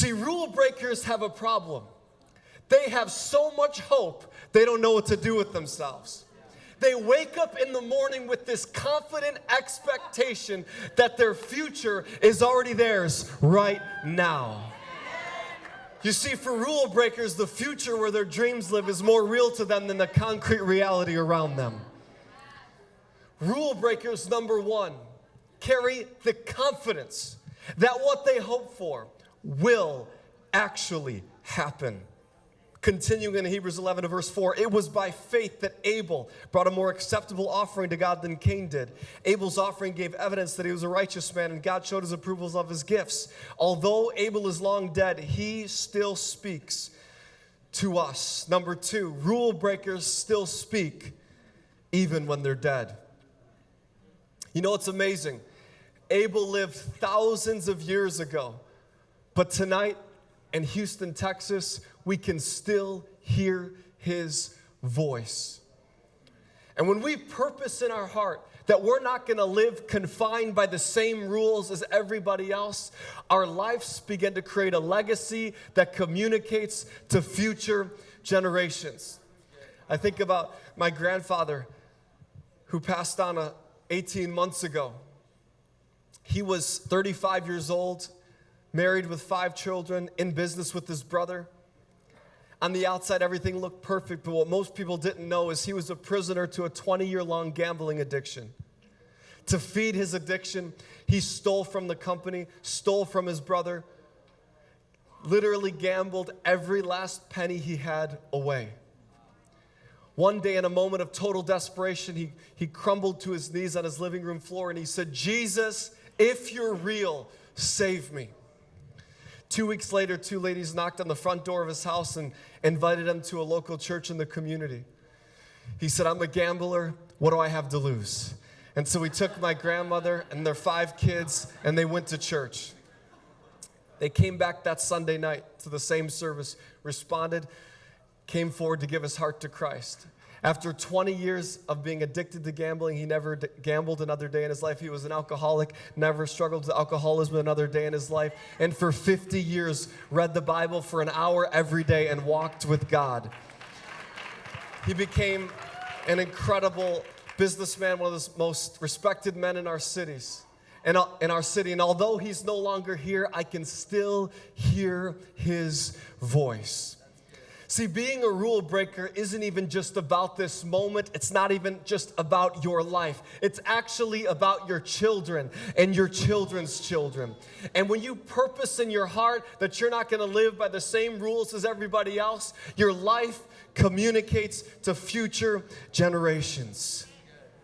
See, rule breakers have a problem. They have so much hope, they don't know what to do with themselves. They wake up in the morning with this confident expectation that their future is already theirs right now. You see, for rule breakers, the future where their dreams live is more real to them than the concrete reality around them. Rule breakers, number one, carry the confidence that what they hope for will actually happen. Continuing in Hebrews 11 verse 4, it was by faith that Abel brought a more acceptable offering to God than Cain did. Abel's offering gave evidence that he was a righteous man, and God showed his approval of his gifts. Although Abel is long dead, he still speaks to us. Number two, rule breakers still speak even when they're dead. You know, it's amazing. Abel lived thousands of years ago, but tonight in Houston, Texas, we can still hear his voice. And when we purpose in our heart that we're not going to live confined by the same rules as everybody else, our lives begin to create a legacy that communicates to future generations. I think about my grandfather who passed on 18 months ago. He was 35 years old, married with 5 children, in business with his brother. On the outside, everything looked perfect, but what most people didn't know is he was a prisoner to a 20-year-long gambling addiction. To feed his addiction, he stole from the company, stole from his brother, literally gambled every last penny he had away. One day, in a moment of total desperation, he crumbled to his knees on his living room floor and he said, "Jesus, if you're real, save me." 2 weeks later, 2 ladies knocked on the front door of his house and invited him to a local church in the community. He said, "I'm a gambler. What do I have to lose?" And so he took my grandmother and their 5 kids, and they went to church. They came back that Sunday night to the same service, responded, came forward to give his heart to Christ. After 20 years of being addicted to gambling, he never gambled another day in his life. He was an alcoholic, never struggled with alcoholism another day in his life. And for 50 years, read the Bible for an hour every day and walked with God. He became an incredible businessman, one of the most respected men in our cities. In our city. And although he's no longer here, I can still hear his voice. See, being a rule breaker isn't even just about this moment. It's not even just about your life. It's actually about your children and your children's children. And when you purpose in your heart that you're not going to live by the same rules as everybody else, your life communicates to future generations.